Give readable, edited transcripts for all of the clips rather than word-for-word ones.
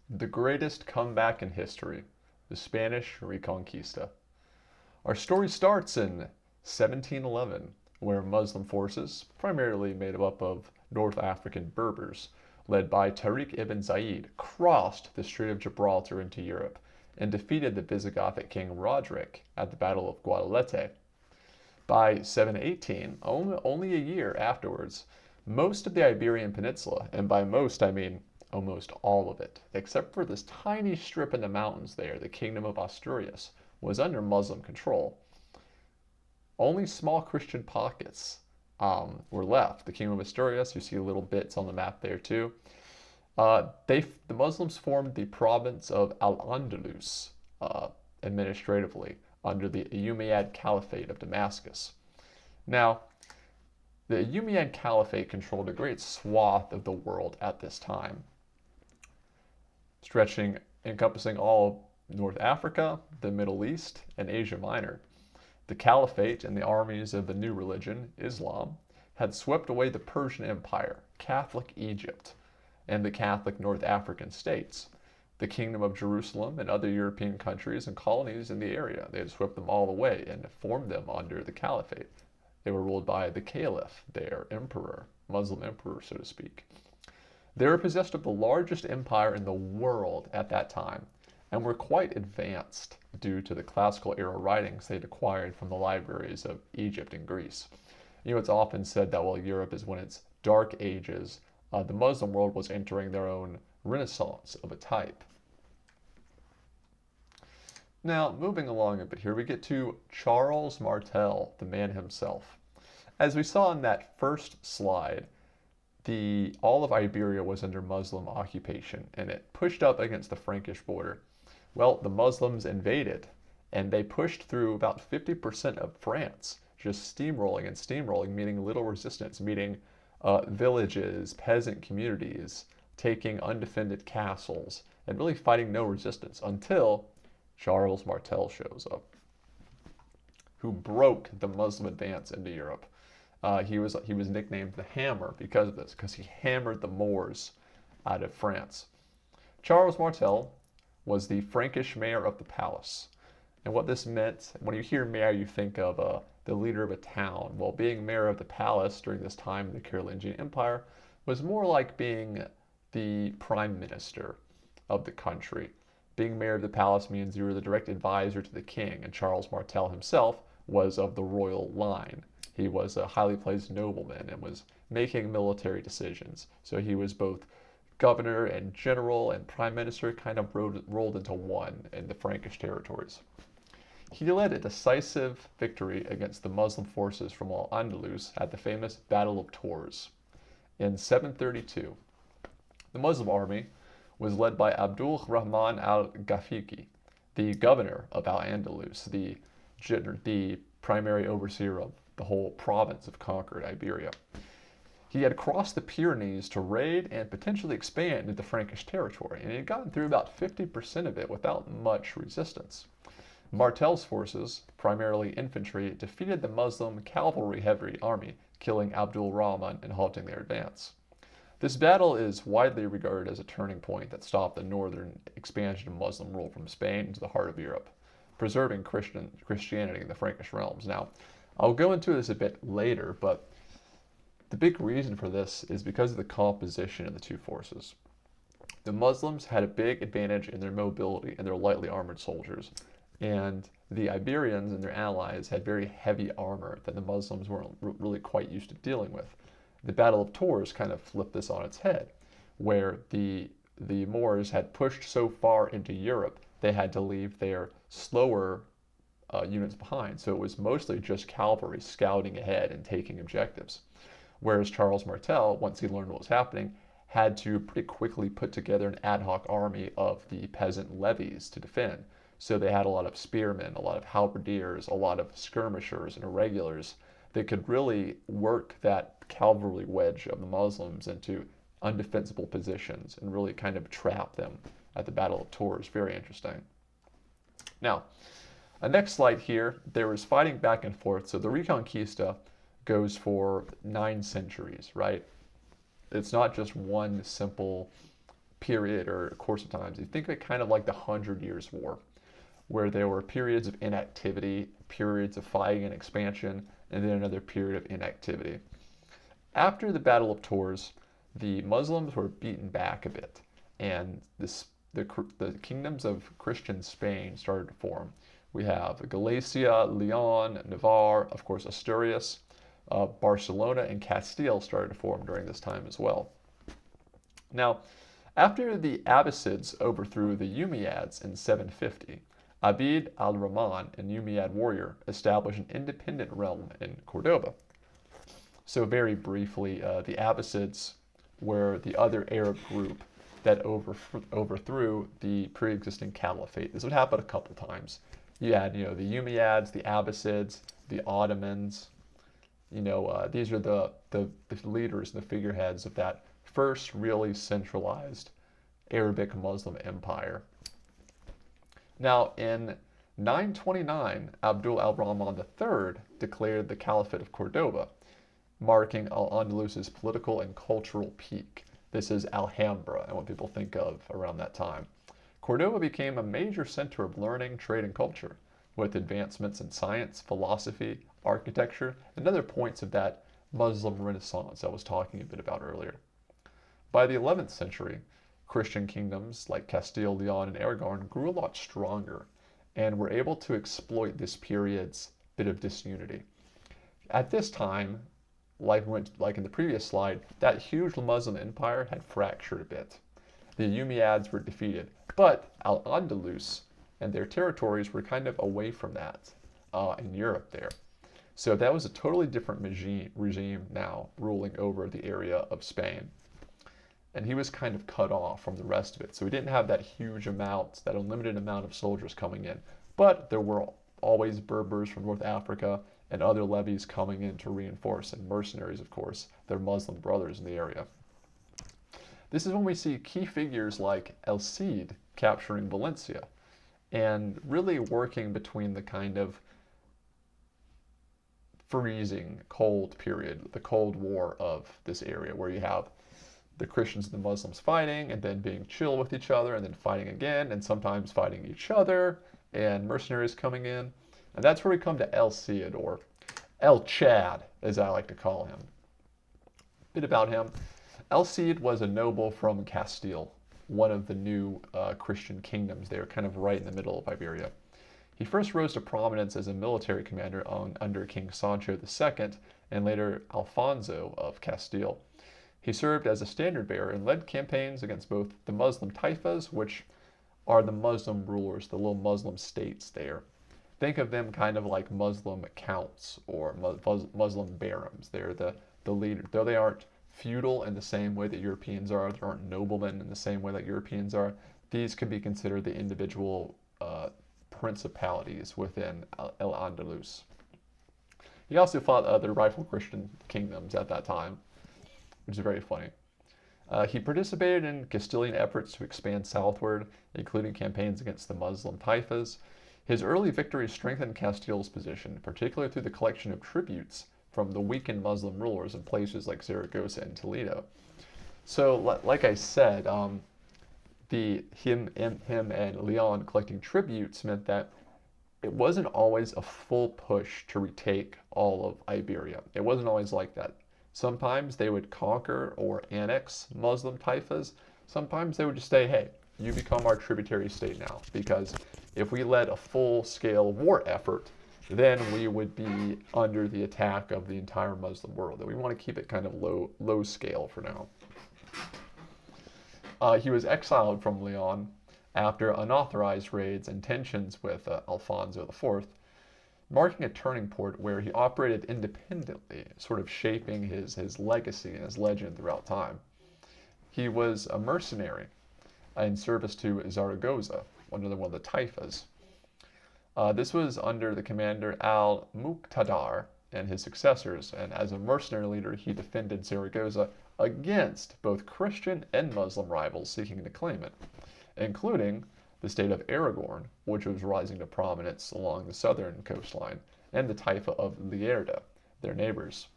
The greatest comeback in history, the Spanish Reconquista. Our story starts in 1711, where Muslim forces, primarily made up of North African Berbers, led by Tariq ibn Ziyad, crossed the Strait of Gibraltar into Europe and defeated the Visigothic king Roderick at the Battle of Guadalete. By 718, only a year afterwards, most of the Iberian Peninsula, and by most I mean almost all of it, except for this tiny strip in the mountains there, the Kingdom of Asturias, was under Muslim control. Only small Christian pockets were left. The Kingdom of Asturias, you see little bits on the map there too. The Muslims formed the province of Al-Andalus administratively under the Umayyad Caliphate of Damascus. Now, the Umayyad Caliphate controlled a great swath of the world at this time, encompassing all of North Africa, the Middle East, and Asia Minor. The Caliphate and the armies of the new religion, Islam, had swept away the Persian Empire, Catholic Egypt, and the Catholic North African states, the Kingdom of Jerusalem, and other European countries and colonies in the area. They had swept them all away and formed them under the Caliphate. They were ruled by the Caliph, their emperor, Muslim emperor, so to speak. They were possessed of the largest empire in the world at that time and were quite advanced due to the classical era writings they'd acquired from the libraries of Egypt and Greece. It's often said that while Europe is in its dark ages, the Muslim world was entering their own renaissance of a type. Now, moving along a bit here, we get to Charles Martel, the man himself. As we saw in that first slide, all of Iberia was under Muslim occupation, and it pushed up against the Frankish border. Well, the Muslims invaded, and they pushed through about 50% of France, just steamrolling, meaning little resistance, meaning villages, peasant communities, taking undefended castles, and really fighting no resistance until Charles Martel shows up, who broke the Muslim advance into Europe. He was nicknamed the Hammer because of this, because he hammered the Moors out of France. Charles Martel was the Frankish mayor of the palace. And what this meant, when you hear mayor, you think of the leader of a town. Well, being mayor of the palace during this time in the Carolingian Empire was more like being the prime minister of the country. Being mayor of the palace means you were the direct advisor to the king, and Charles Martel himself was of the royal line. He was a highly placed nobleman and was making military decisions. So he was both governor and general and prime minister, kind of rolled into one in the Frankish territories. He led a decisive victory against the Muslim forces from Al-Andalus at the famous Battle of Tours in 732. The Muslim army was led by Abdul Rahman al-Ghafiqi, the governor of Al-Andalus, the primary overseer of the whole province of conquered Iberia. He had crossed the Pyrenees to raid and potentially expand into Frankish territory, and he had gotten through about 50% of it without much resistance. Martel's forces, primarily infantry, defeated the Muslim cavalry heavy army, killing Abdul Rahman and halting their advance. This battle is widely regarded as a turning point that stopped the northern expansion of Muslim rule from Spain into the heart of Europe, preserving Christianity in the Frankish realms. Now, I'll go into this a bit later, but the big reason for this is because of the composition of the two forces. The Muslims had a big advantage in their mobility and their lightly armored soldiers, and the Iberians and their allies had very heavy armor that the Muslims weren't really quite used to dealing with. The Battle of Tours kind of flipped this on its head, where the Moors had pushed so far into Europe, they had to leave their slower units behind. So it was mostly just cavalry scouting ahead and taking objectives. Whereas Charles Martel, once he learned what was happening, had to pretty quickly put together an ad hoc army of the peasant levies to defend. So they had a lot of spearmen, a lot of halberdiers, a lot of skirmishers and irregulars that could really work that cavalry wedge of the Muslims into undefensible positions and really kind of trap them at the Battle of Tours. Very interesting. Now, the next slide here, there was fighting back and forth. So the Reconquista goes for 9 centuries, right? It's not just one simple period or course of times, you think of it kind of like the Hundred Years' War, where there were periods of inactivity, periods of fighting and expansion, and then another period of inactivity. After the Battle of Tours, the Muslims were beaten back a bit, and the kingdoms of Christian Spain started to form. We have Galicia, Leon, Navarre, of course, Asturias, Barcelona, and Castile started to form during this time as well. Now, after the Abbasids overthrew the Umayyads in 750, Abd al-Rahman, an Umayyad warrior, established an independent realm in Cordoba. So very briefly, the Abbasids were the other Arab group that overthrew the pre-existing caliphate. This would happen a couple times. You had, the Umayyads, the Abbasids, the Ottomans. These are the leaders and the figureheads of that first really centralized Arabic Muslim empire. Now, in 929, Abdul al-Rahman III declared the Caliphate of Cordoba, marking Al-Andalus's political and cultural peak. This is Alhambra and what people think of around that time. Cordoba became a major center of learning, trade, and culture, with advancements in science, philosophy, architecture, and other points of that Muslim Renaissance I was talking a bit about earlier. By the 11th century, Christian kingdoms like Castile, Leon, and Aragon grew a lot stronger and were able to exploit this period's bit of disunity. At this time, like in the previous slide, that huge Muslim empire had fractured a bit. The Umayyads were defeated, but Al-Andalus and their territories were kind of away from that in Europe there. So that was a totally different regime now ruling over the area of Spain. And he was kind of cut off from the rest of it. So he didn't have that huge amount, that unlimited amount of soldiers coming in. But there were always Berbers from North Africa and other levies coming in to reinforce, and mercenaries, of course, their Muslim brothers in the area. This is when we see key figures like El Cid capturing Valencia and really working between the kind of freezing cold period, the Cold War of this area, where you have the Christians and the Muslims fighting and then being chill with each other and then fighting again and sometimes fighting each other and mercenaries coming in. And that's where we come to El Cid, or El Chad, as I like to call him. A bit about him. El Cid was a noble from Castile, one of the new Christian kingdoms there, kind of right in the middle of Iberia. He first rose to prominence as a military commander under King Sancho II and later Alfonso of Castile. He served as a standard bearer and led campaigns against both the Muslim taifas, which are the Muslim rulers, the little Muslim states there. Think of them kind of like Muslim counts or Muslim barons. They're the leader. Though they aren't feudal in the same way that Europeans are, they aren't noblemen in the same way that Europeans are, these could be considered the individual principalities within Al-Andalus. He also fought other rival Christian kingdoms at that time, which is very funny. He participated in Castilian efforts to expand southward, including campaigns against the Muslim taifas. His early victories strengthened Castile's position, particularly through the collection of tributes from the weakened Muslim rulers in places like Zaragoza and Toledo. So, like I said, him and Leon collecting tributes meant that it wasn't always a full push to retake all of Iberia. It wasn't always like that. Sometimes they would conquer or annex Muslim taifas. Sometimes they would just say, hey, you become our tributary state now, because if we led a full-scale war effort, then we would be under the attack of the entire Muslim world. And we want to keep it kind of low scale for now. He was exiled from Leon after unauthorized raids and tensions with Alfonso IV, marking a turning point where he operated independently, sort of shaping his legacy and his legend throughout time. He was a mercenary in service to Zaragoza, another one of the taifas. This was under the commander al-Muqtadar and his successors, and as a mercenary leader, he defended Zaragoza against both Christian and Muslim rivals seeking to claim it, including the state of Aragon, which was rising to prominence along the southern coastline, and the taifa of Lleida, their neighbors.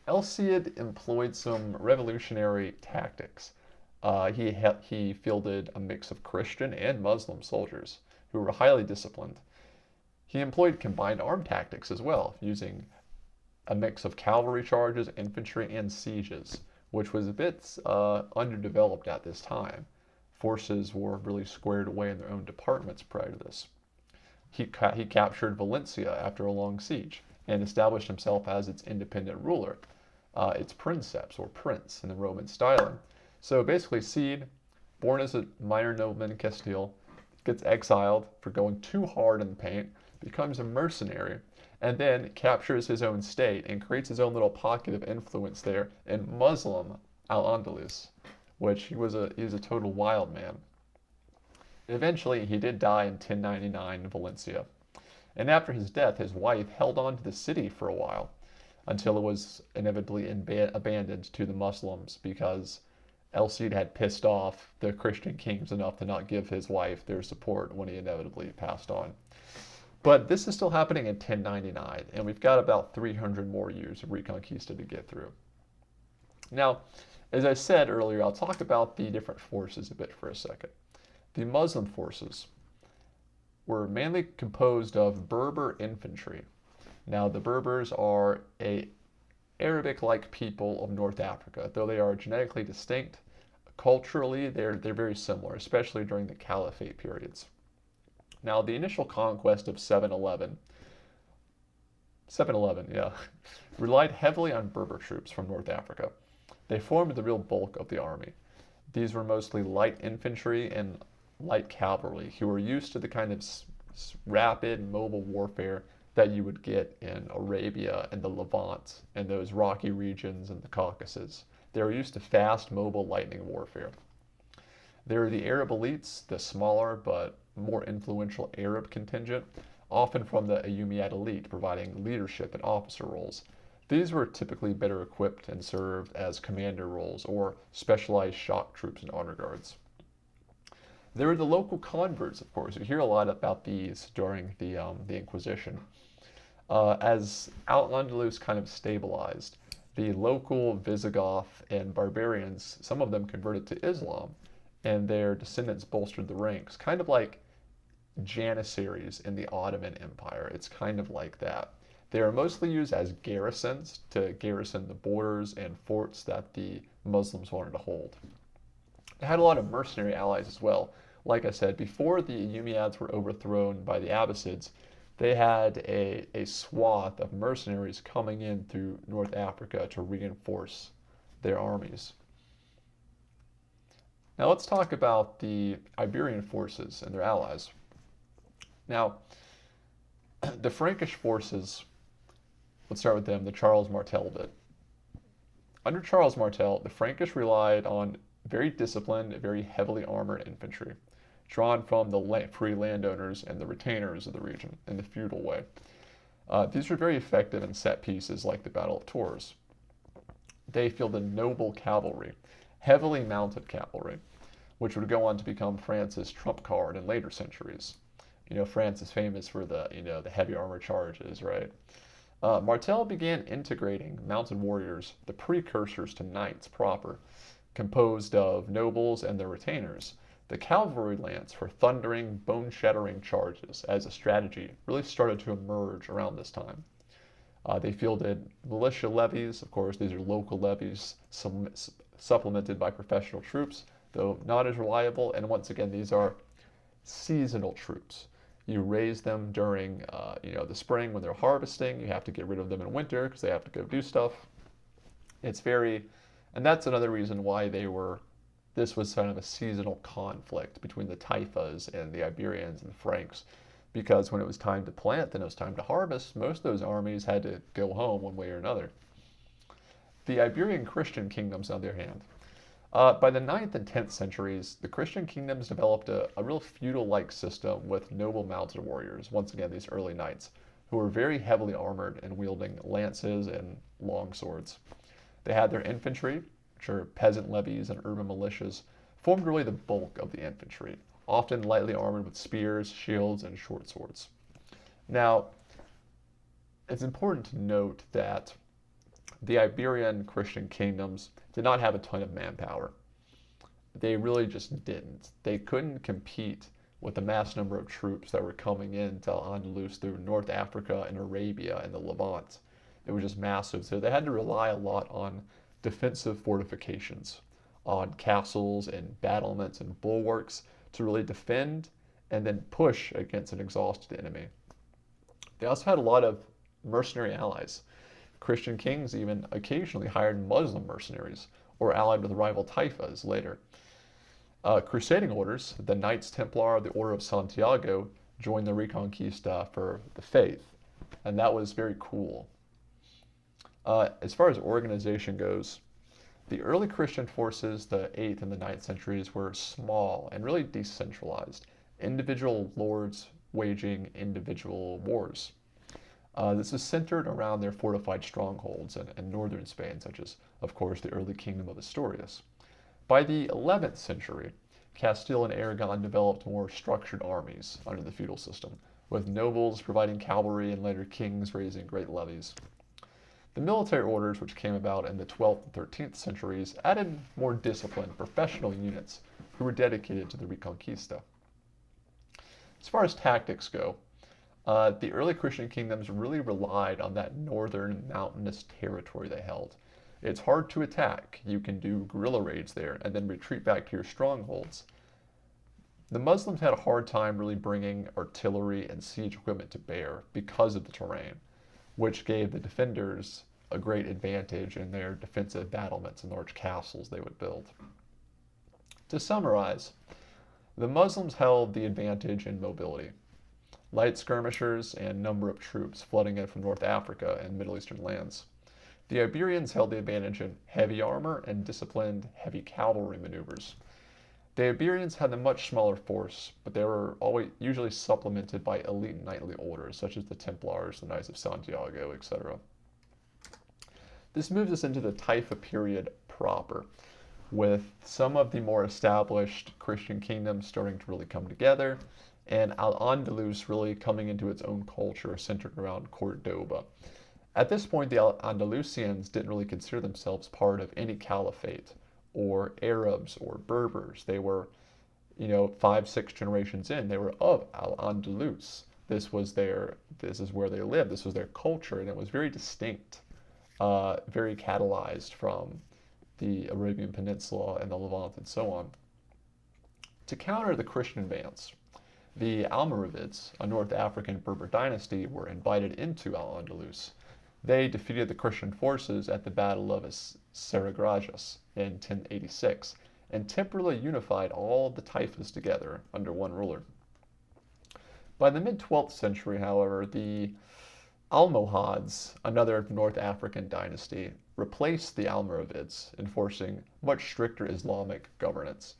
El Cid employed some revolutionary tactics. He fielded a mix of Christian and Muslim soldiers who were highly disciplined. He employed combined arm tactics as well, using a mix of cavalry charges, infantry, and sieges, which was a bit underdeveloped at this time. Forces were really squared away in their own departments prior to this. He captured Valencia after a long siege and established himself as its independent ruler, its princeps or prince in the Roman styling. So basically, Cid, born as a minor nobleman in Castile, gets exiled for going too hard in the paint, becomes a mercenary, and then captures his own state and creates his own little pocket of influence there in Muslim Al-Andalus, which he was a total wild man. Eventually, he did die in 1099 in Valencia, and after his death, his wife held on to the city for a while until it was inevitably abandoned to the Muslims because El Cid had pissed off the Christian kings enough to not give his wife their support when he inevitably passed on. But this is still happening in 1099, and we've got about 300 more years of Reconquista to get through. Now, as I said earlier, I'll talk about the different forces a bit for a second. The Muslim forces were mainly composed of Berber infantry. Now, the Berbers are a Arabic-like people of North Africa, though they are genetically distinct. Culturally, they're very similar, especially during the Caliphate periods. Now, the initial conquest of 711, yeah, relied heavily on Berber troops from North Africa. They formed the real bulk of the army. These were mostly light infantry and light cavalry who were used to the kind of rapid, mobile warfare that you would get in Arabia and the Levant and those rocky regions in the Caucasus. They were used to fast, mobile, lightning warfare. There were the Arab elites, the smaller but more influential Arab contingent, often from the Umayyad elite, providing leadership and officer roles. These were typically better equipped and served as commander roles or specialized shock troops and honor guards. There were the local converts, of course. You hear a lot about these during the Inquisition. As Al-Andalus kind of stabilized, the local Visigoth and barbarians, some of them converted to Islam, and their descendants bolstered the ranks, kind of like Janissaries in the Ottoman Empire. It's kind of like that. They are mostly used as garrisons to garrison the borders and forts that the Muslims wanted to hold. They had a lot of mercenary allies as well. Like I said, before the Umayyads were overthrown by the Abbasids, they had a swath of mercenaries coming in through North Africa to reinforce their armies. Now let's talk about the Iberian forces and their allies. Now, the Frankish forces, let's start with them, the Charles Martel bit. Under Charles Martel, the Frankish relied on very disciplined, very heavily armored infantry, drawn from the free landowners and the retainers of the region in the feudal way. These were very effective in set pieces like the Battle of Tours. They fielded noble cavalry, heavily mounted cavalry, which would go on to become France's trump card in later centuries. You know, France is famous for the heavy armor charges, right? Martel began integrating mounted warriors, the precursors to knights proper, composed of nobles and their retainers. The cavalry lance for thundering, bone-shattering charges as a strategy really started to emerge around this time. They fielded militia levies. Of course, these are local levies supplemented by professional troops, though not as reliable. And once again, these are seasonal troops. You raise them during the spring when they're harvesting. You have to get rid of them in winter because they have to go do stuff. And that's another reason why this was kind of a seasonal conflict between the Taifas and the Iberians and the Franks, because when it was time to plant and it was time to harvest, most of those armies had to go home one way or another. The Iberian Christian kingdoms, on the other hand, by the 9th and 10th centuries, the Christian kingdoms developed a real feudal-like system with noble mounted warriors, once again these early knights, who were very heavily armored and wielding lances and long swords. They had their infantry, which are peasant levies and urban militias, formed really the bulk of the infantry, often lightly armored with spears, shields, and short swords. Now, it's important to note that the Iberian Christian kingdoms did not have a ton of manpower. they really just didn't. They couldn't compete with the mass number of troops that were coming into Al-Andalus through North Africa and Arabia and the Levant. It was just massive. So they had to rely a lot on defensive fortifications, on castles and battlements and bulwarks to really defend and then push against an exhausted enemy. They also had a lot of mercenary allies. Christian kings even occasionally hired Muslim mercenaries or allied with rival taifas later. Crusading orders, the Knights Templar, the Order of Santiago, joined the Reconquista for the faith, and that was very cool. As far as organization goes, the early Christian forces, the 8th and the 9th centuries, were small and really decentralized, individual lords waging individual wars. This is centered around their fortified strongholds in northern Spain, such as, of course, the early kingdom of Asturias. By the 11th century, Castile and Aragon developed more structured armies under the feudal system, with nobles providing cavalry and later kings raising great levies. The military orders, which came about in the 12th and 13th centuries, added more disciplined professional units who were dedicated to the Reconquista. As far as tactics go, the early Christian kingdoms really relied on that northern mountainous territory they held. It's hard to attack. You can do guerrilla raids there and then retreat back to your strongholds. The Muslims had a hard time really bringing artillery and siege equipment to bear because of the terrain, which gave the defenders a great advantage in their defensive battlements and large castles they would build. To summarize, the Muslims held the advantage in mobility. Light skirmishers and number of troops flooding in from North Africa and Middle Eastern lands. The Iberians held the advantage in heavy armor and disciplined heavy cavalry maneuvers. The Iberians had a much smaller force, but they were usually supplemented by elite knightly orders, such as the Templars, the Knights of Santiago, etc. This moves us into the Taifa period proper, with some of the more established Christian kingdoms starting to really come together, and Al-Andalus really coming into its own culture centered around Cordoba. At this point, the Andalusians didn't really consider themselves part of any caliphate, or Arabs, or Berbers. They were, 5, 6 generations in, they were of Al-Andalus. This is where they lived, this was their culture, and it was very distinct, very catalyzed from the Arabian Peninsula and the Levant and so on. To counter the Christian advance, the Almoravids, a North African Berber dynasty, were invited into Al-Andalus. They defeated the Christian forces at the Battle of Saragrajas in 1086 and temporarily unified all of the taifas together under one ruler. By the mid-12th century, however, the Almohads, another North African dynasty, replaced the Almoravids, enforcing much stricter Islamic governance,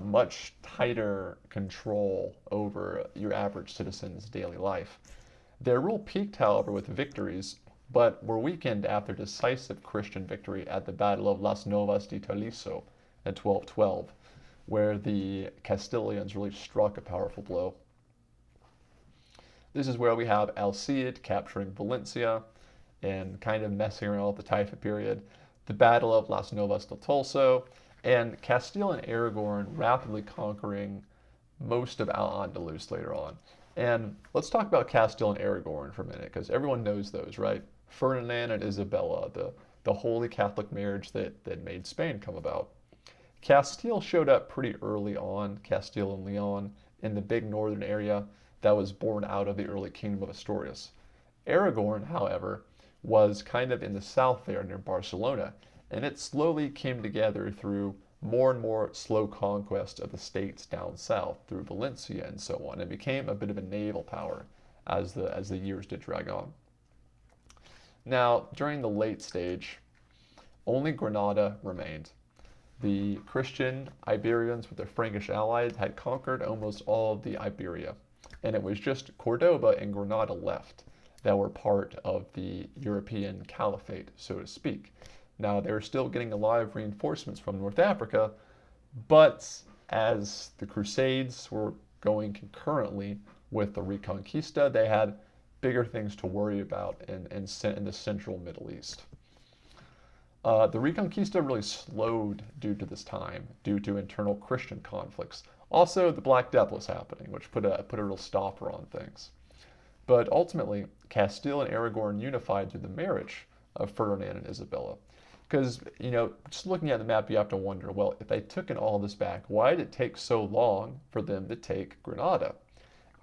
much tighter control over your average citizen's daily life. Their rule peaked, however, with victories, but were weakened after decisive Christian victory at the Battle of Las Novas de Tolisso in 1212, where the Castilians really struck a powerful blow. This is where we have Al Cid capturing Valencia and kind of messing around with the Taifa period, the Battle of Las Novas de Tolso, and Castile and Aragon rapidly conquering most of Al-Andalus later on. And let's talk about Castile and Aragon for a minute, because everyone knows those, right? Ferdinand and Isabella, the holy Catholic marriage that made Spain come about. Castile showed up pretty early on, Castile and Leon, in the big northern area that was born out of the early kingdom of Asturias. Aragon, however, was kind of in the south there near Barcelona, and it slowly came together through more and more slow conquest of the states down south through Valencia and so on. It became a bit of a naval power as the years did drag on. Now, during the late stage, only Granada remained. The Christian Iberians with their Frankish allies had conquered almost all of the Iberia, and it was just Cordoba and Granada left that were part of the European Caliphate, so to speak. Now, they were still getting a lot of reinforcements from North Africa, but as the Crusades were going concurrently with the Reconquista, they had bigger things to worry about in the central Middle East. The Reconquista really slowed due to this time, due to internal Christian conflicts. Also, the Black Death was happening, which put a real stopper on things. But ultimately, Castile and Aragon unified through the marriage of Ferdinand and Isabella. Because, just looking at the map, you have to wonder, well, if they took all this back, why did it take so long for them to take Granada?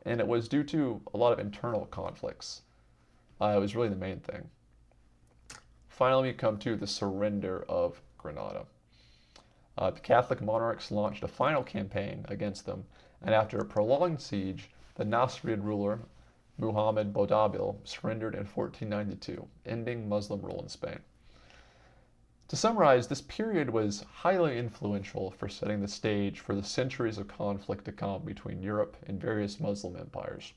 And it was due to a lot of internal conflicts. It was really the main thing. Finally, we come to the surrender of Granada. The Catholic monarchs launched a final campaign against them, and after a prolonged siege, the Nasrid ruler Muhammad Bodabil surrendered in 1492, ending Muslim rule in Spain. To summarize, this period was highly influential for setting the stage for the centuries of conflict to come between Europe and various Muslim empires.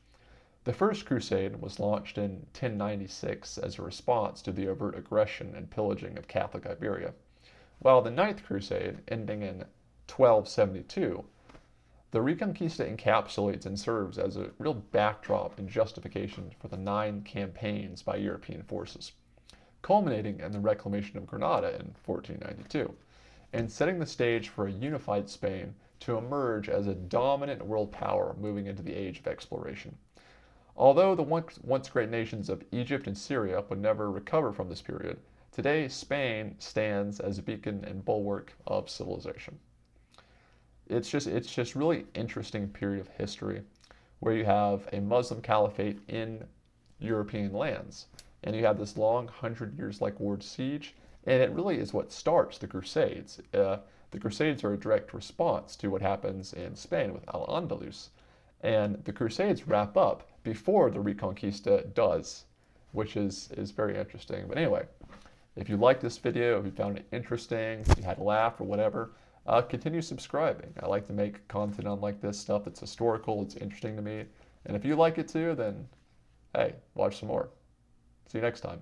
The First Crusade was launched in 1096 as a response to the overt aggression and pillaging of Catholic Iberia, while the Ninth Crusade, ending in 1272, the Reconquista encapsulates and serves as a real backdrop and justification for the 9 campaigns by European forces, culminating in the reclamation of Granada in 1492, and setting the stage for a unified Spain to emerge as a dominant world power moving into the age of exploration. Although the once great nations of Egypt and Syria would never recover from this period, today Spain stands as a beacon and bulwark of civilization. It's just really interesting period of history where you have a Muslim caliphate in European lands, and you have this long 100 years like war siege, and it really is what starts the Crusades. The Crusades are a direct response to what happens in Spain with Al-Andalus, and the Crusades wrap up before the Reconquista does, which is very interesting. But anyway, if you liked this video, if you found it interesting, if you had a laugh or whatever, continue subscribing. I like to make content on like this stuff that's historical, it's interesting to me. And if you like it too, then hey, watch some more. See you next time.